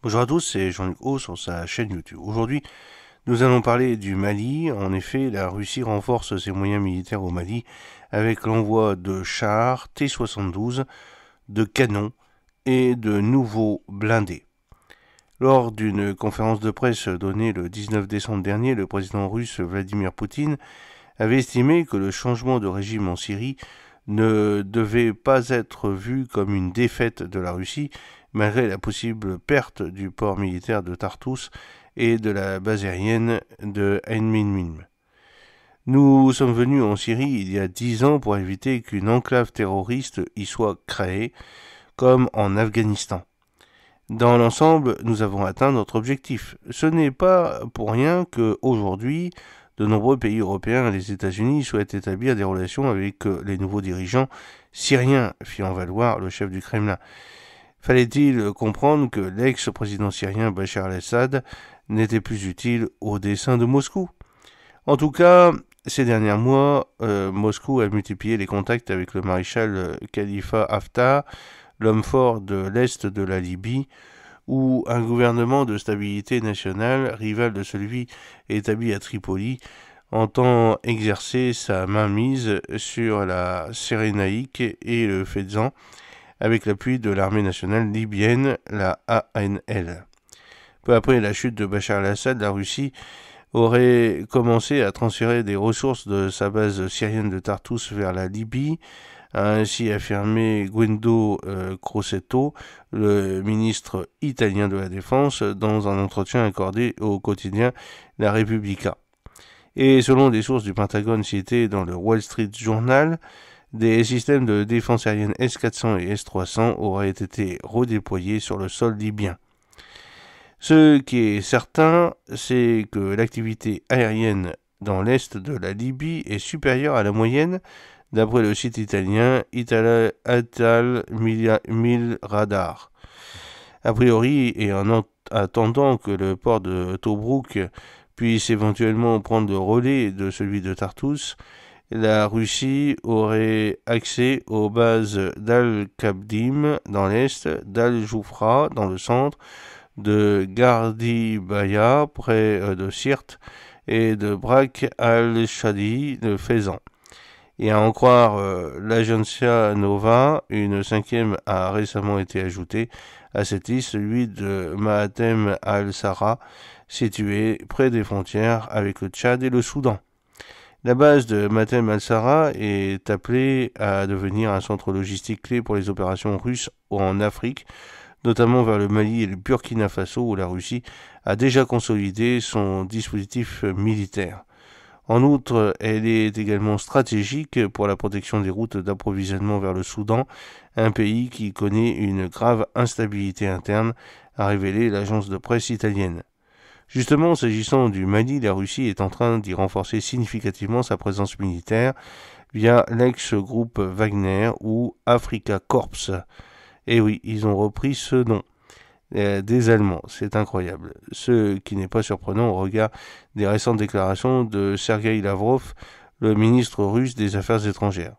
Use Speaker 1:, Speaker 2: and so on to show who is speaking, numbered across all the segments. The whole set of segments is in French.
Speaker 1: Bonjour à tous, c'est Jean-Luc Haut sur sa chaîne YouTube. Aujourd'hui, nous allons parler du Mali. En effet, la Russie renforce ses moyens militaires au Mali avec l'envoi de chars T-72, de canons et de nouveaux blindés. Lors d'une conférence de presse donnée le 19 décembre dernier, le président russe Vladimir Poutine avait estimé que le changement de régime en Syrie ne devait pas être vu comme une défaite de la Russie, malgré la possible perte du port militaire de Tartous et de la base aérienne de Ein Minmim. Nous sommes venus en Syrie il y a 10 ans pour éviter qu'une enclave terroriste y soit créée, comme en Afghanistan. Dans l'ensemble, nous avons atteint notre objectif. Ce n'est pas pour rien qu'aujourd'hui, de nombreux pays européens et les États-Unis souhaitent établir des relations avec les nouveaux dirigeants syriens, fit en valoir le chef du Kremlin. Fallait-il comprendre que l'ex-président syrien Bachar al-Assad n'était plus utile aux desseins de Moscou? En tout cas, ces derniers mois, Moscou a multiplié les contacts avec le maréchal Khalifa Haftar, l'homme fort de l'Est de la Libye, où un gouvernement de stabilité nationale, rival de celui établi à Tripoli, entend exercer sa mainmise sur la Cyrénaïque et le Fezzan, avec l'appui de l'armée nationale libyenne, la ANL. Peu après la chute de Bachar al-Assad, la Russie aurait commencé à transférer des ressources de sa base syrienne de Tartous vers la Libye, a ainsi affirmé Guido Crosetto, le ministre italien de la Défense, dans un entretien accordé au quotidien La Repubblica. Et selon des sources du Pentagone citées dans le Wall Street Journal, des systèmes de défense aérienne S-400 et S-300 auraient été redéployés sur le sol libyen. Ce qui est certain, c'est que l'activité aérienne dans l'est de la Libye est supérieure à la moyenne, d'après le site italien Ital Mil Radar. A priori, et en attendant que le port de Tobrouk puisse éventuellement prendre le relais de celui de Tartous, la Russie aurait accès aux bases d'Al-Kabdim dans l'est, d'Al-Joufra dans le centre, de Gardibaya près de Sirte et de Brak al-Shadi de Fezzan. Et à en croire l'Agenzia Nova, une cinquième a récemment été ajoutée à cette liste, celui de Mahatem al-Sara, situé près des frontières avec le Tchad et le Soudan. La base de Mahatem al-Sara est appelée à devenir un centre logistique clé pour les opérations russes en Afrique, notamment vers le Mali et le Burkina Faso, où la Russie a déjà consolidé son dispositif militaire. En outre, elle est également stratégique pour la protection des routes d'approvisionnement vers le Soudan, un pays qui connaît une grave instabilité interne, a révélé l'agence de presse italienne. Justement, s'agissant du Mali, la Russie est en train d'y renforcer significativement sa présence militaire via l'ex-groupe Wagner ou Afrika Korps. Et oui, ils ont repris ce nom. Des Allemands, c'est incroyable. Ce qui n'est pas surprenant au regard des récentes déclarations de Sergueï Lavrov, le ministre russe des Affaires étrangères.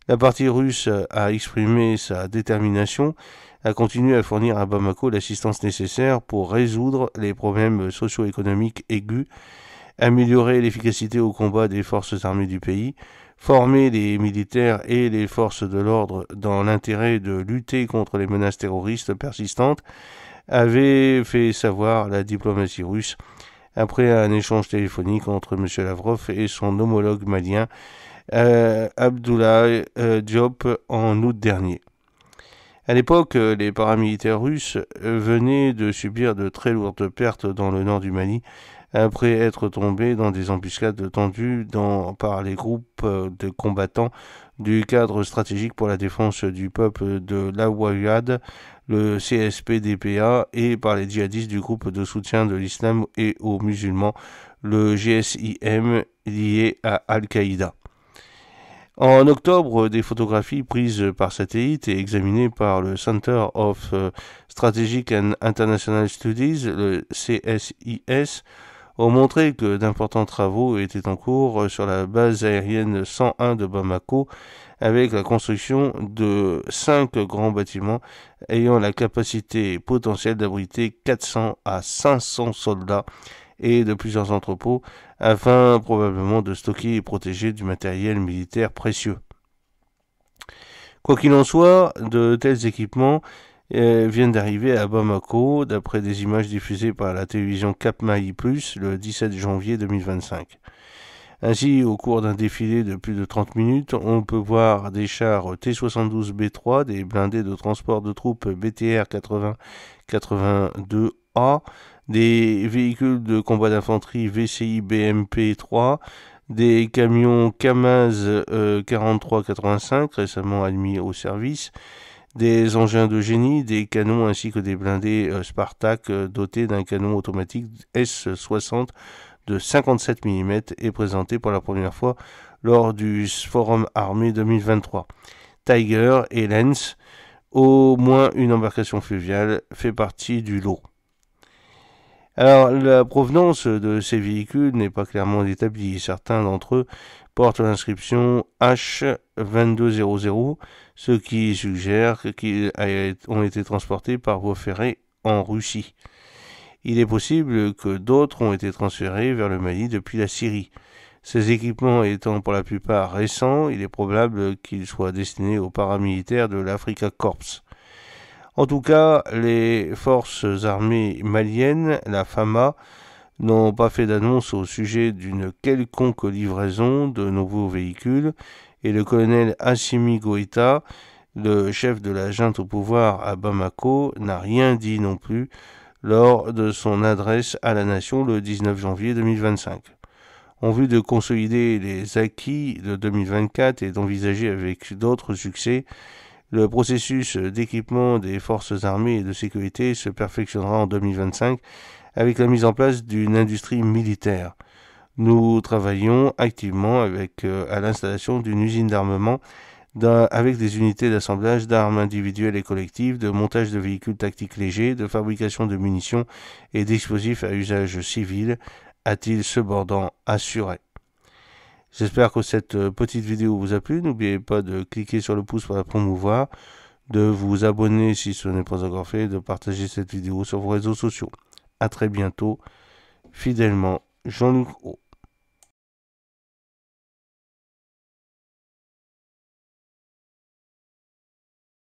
Speaker 1: La partie russe a exprimé sa détermination à continuer à fournir à Bamako l'assistance nécessaire pour résoudre les problèmes socio-économiques aigus, améliorer l'efficacité au combat des forces armées du pays, former les militaires et les forces de l'ordre dans l'intérêt de lutter contre les menaces terroristes persistantes, avait fait savoir la diplomatie russe après un échange téléphonique entre M. Lavrov et son homologue malien Abdoulaye Diop en août dernier. À l'époque, les paramilitaires russes venaient de subir de très lourdes pertes dans le nord du Mali, après être tombés dans des embuscades tendues par les groupes de combattants du cadre stratégique pour la défense du peuple de l'Awayad, le CSPDPA, et par les djihadistes du groupe de soutien de l'islam et aux musulmans, le GSIM, lié à Al-Qaïda. En octobre, des photographies prises par satellite et examinées par le Center of Strategic and International Studies, le CSIS, ont montré que d'importants travaux étaient en cours sur la base aérienne 101 de Bamako, avec la construction de 5 grands bâtiments ayant la capacité potentielle d'abriter 400 à 500 soldats et de plusieurs entrepôts, afin probablement de stocker et protéger du matériel militaire précieux. Quoi qu'il en soit, de tels équipements viennent d'arriver à Bamako, d'après des images diffusées par la télévision Cap Maï Plus le 17 janvier 2025. Ainsi, au cours d'un défilé de plus de 30 minutes, on peut voir des chars T-72B3, des blindés de transport de troupes BTR 80-82A, des véhicules de combat d'infanterie VCI BMP-3, des camions Kamaz 4385 récemment admis au service, des engins de génie, des canons ainsi que des blindés Spartak dotés d'un canon automatique S-60 de 57 mm et présenté pour la première fois lors du Forum Armé 2023. Tiger et Lens, au moins une embarcation fluviale, fait partie du lot. Alors, la provenance de ces véhicules n'est pas clairement établie. Certains d'entre eux portent l'inscription H2200, ce qui suggère qu'ils ont été transportés par voie ferrée en Russie. Il est possible que d'autres ont été transférés vers le Mali depuis la Syrie. Ces équipements étant pour la plupart récents, il est probable qu'ils soient destinés aux paramilitaires de l'Africa Corps. En tout cas, les forces armées maliennes, la FAMA, n'ont pas fait d'annonce au sujet d'une quelconque livraison de nouveaux véhicules, et le colonel Assimi Goïta, le chef de la junte au pouvoir à Bamako, n'a rien dit non plus lors de son adresse à la nation le 19 janvier 2025. En vue de consolider les acquis de 2024 et d'envisager avec d'autres succès, le processus d'équipement des forces armées et de sécurité se perfectionnera en 2025 avec la mise en place d'une industrie militaire. Nous travaillons activement à l'installation d'une usine d'armement avec des unités d'assemblage d'armes individuelles et collectives, de montage de véhicules tactiques légers, de fabrication de munitions et d'explosifs à usage civil, a-t-il cependant assuré. J'espère que cette petite vidéo vous a plu. N'oubliez pas de cliquer sur le pouce pour la promouvoir, de vous abonner si ce n'est pas encore fait, de partager cette vidéo sur vos réseaux sociaux. A très bientôt. Fidèlement, Jean-Luc O.